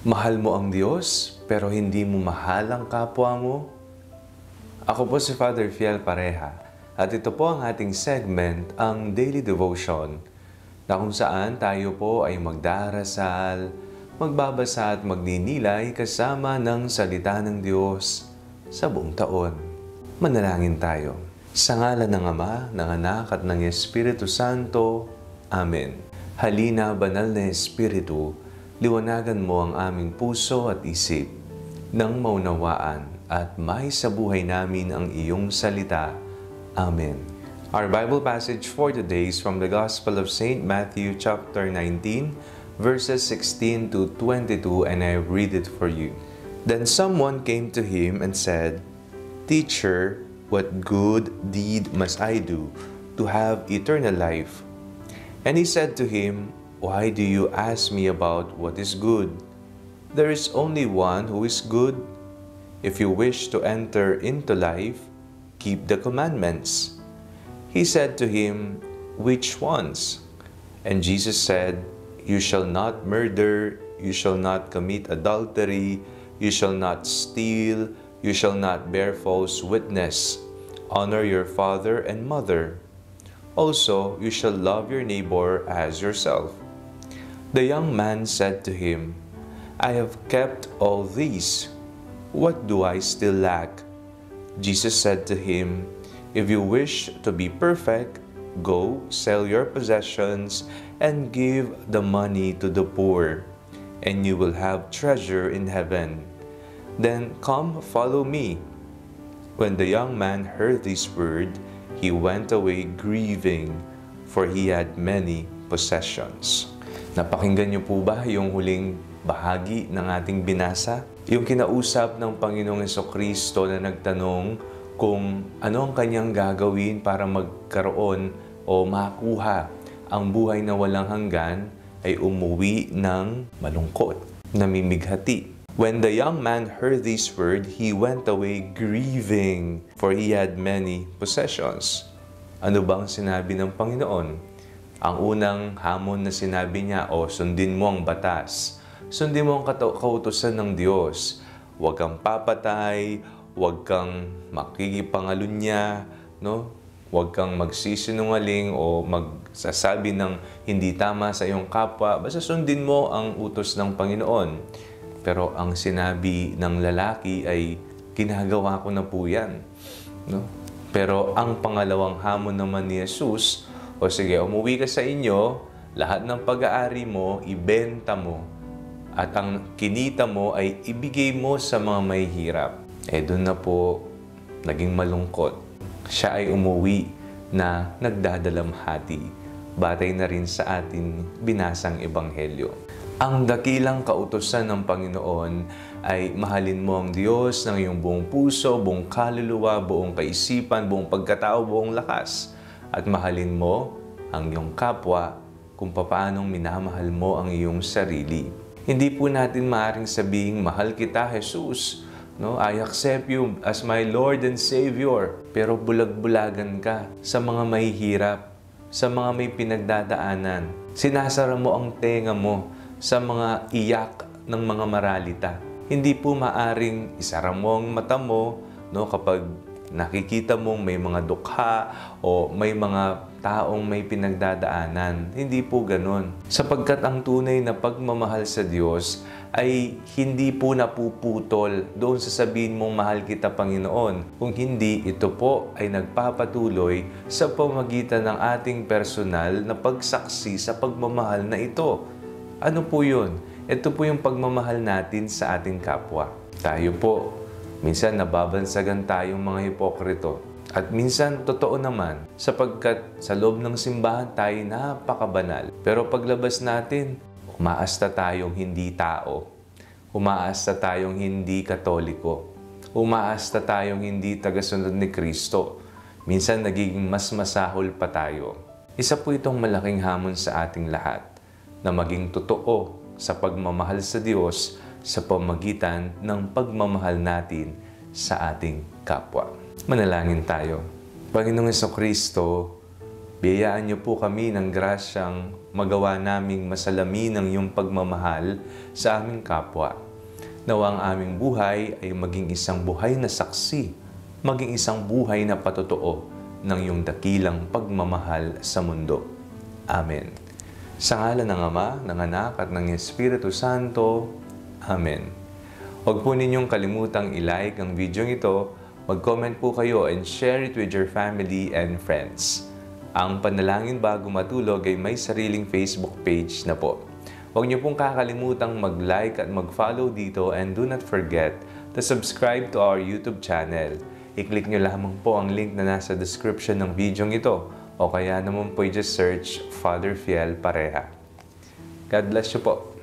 Mahal mo ang Diyos, pero hindi mo mahal ang kapwa mo? Ako po si Father Fiel Pareha, at ito po ang ating segment, ang Daily Devotion, na kung saan tayo po ay magdarasal, magbabasa at magninilay kasama ng salita ng Diyos sa buong taon. Manalangin tayo. Sa ngalan ng Ama, ng Anak at ng Espiritu Santo. Amen. Halina, banal na Espiritu, liwanagan mo ang aming puso at isip nang maunawaan at may sa buhay namin ang iyong salita. Amen. Our Bible passage for today is from the Gospel of St. Matthew chapter 19, verses 16 to 22, and I read it for you. Then someone came to him and said, "Teacher, what good deed must I do to have eternal life?" And he said to him, "Why do you ask me about what is good? There is only one who is good. If you wish to enter into life, keep the commandments." He said to him, "Which ones?" And Jesus said, "You shall not murder, you shall not commit adultery, you shall not steal, you shall not bear false witness, honor your father and mother. Also, you shall love your neighbor as yourself." The young man said to him, "I have kept all these. What do I still lack?" Jesus said to him, "If you wish to be perfect, go sell your possessions and give the money to the poor, and you will have treasure in heaven. Then come follow me." When the young man heard this word, he went away grieving, for he had many possessions. Napakinggan niyo po ba yung huling bahagi ng ating binasa? Yung kinausap ng Panginoong Jesucristo na nagtanong kung ano ang kanyang gagawin para magkaroon o makuha ang buhay na walang hanggan, ay umuwi ng malungkot, namimighati. When the young man heard this word, he went away grieving, for he had many possessions. Ano bang sinabi ng Panginoon? Ang unang hamon na sinabi niya, sundin mo ang batas. Sundin mo ang kautusan ng Diyos. Huwag kang papatay, huwag kang makikipangalunya, no? Huwag kang magsisinungaling o magsasabi ng hindi tama sa iyong kapwa. Basta sundin mo ang utos ng Panginoon. Pero ang sinabi ng lalaki ay, ginagawa ko na po yan. No? Pero ang pangalawang hamon naman ni Jesus, o sige, umuwi ka sa inyo, lahat ng pag-aari mo, ibenta mo. At ang kinita mo ay ibigay mo sa mga may hirap. Doon na po, naging malungkot. Siya ay umuwi na nagdadalamhati. Batay na rin sa ating binasang ebanghelyo. Ang dakilang kautusan ng Panginoon ay mahalin mo ang Diyos ng iyong buong puso, buong kaluluwa, buong kaisipan, buong pagkatao, buong lakas. At mahalin mo ang iyong kapwa kung paanong minamahal mo ang iyong sarili. Hindi po natin maaaring sabihing, mahal kita, Jesus. No? I accept you as my Lord and Savior. Pero bulag-bulagan ka sa mga mahihirap, sa mga may pinagdadaanan. Sinasara mo ang tenga mo sa mga iyak ng mga maralita. Hindi po maaring isara mo ang mata mo, no, kapag nakikita mong may mga dukha o may mga taong may pinagdadaanan. Hindi po ganon. Sapagkat ang tunay na pagmamahal sa Diyos ay hindi po napuputol doon sa sabihin mong mahal kita, Panginoon. Kung hindi, ito po ay nagpapatuloy sa pamamagitan ng ating personal na pagsaksi sa pagmamahal na ito. Ano po yun? Ito po yung pagmamahal natin sa ating kapwa. Tayo po, minsan nababansagan tayong mga hipokrito. At minsan totoo naman, sapagkat sa loob ng simbahan tayo napakabanal. Pero paglabas natin, umaasta tayong hindi tao. Umaasta tayong hindi katoliko. Umaasta tayong hindi tagasunod ni Kristo. Minsan nagiging mas masahol pa tayo. Isa po itong malaking hamon sa ating lahat, na maging totoo sa pagmamahal sa Diyos sa pamagitan ng pagmamahal natin sa ating kapwa. Manalangin tayo. Panginoong Jesucristo, Biyayaan niyo po kami ng grasyang magawa naming masalamin ang iyong pagmamahal sa aming kapwa. Nawa ang aming buhay ay maging isang buhay na saksi, maging isang buhay na patotoo ng iyong dakilang pagmamahal sa mundo. Amen. Sa ngalan ng Ama, ng Anak at ng Espiritu Santo. Amen. Huwag po ninyong kalimutang i-like ang video ito, mag-comment po kayo and share it with your family and friends. Ang Panalangin Bago Matulog ay may sariling Facebook page na po. Huwag niyo pong kakalimutang mag-like at mag-follow dito and do not forget to subscribe to our YouTube channel. I-click niyo lamang po ang link na nasa description ng video ito o kaya naman po i-just search Father Fiel Pareha. God bless you po.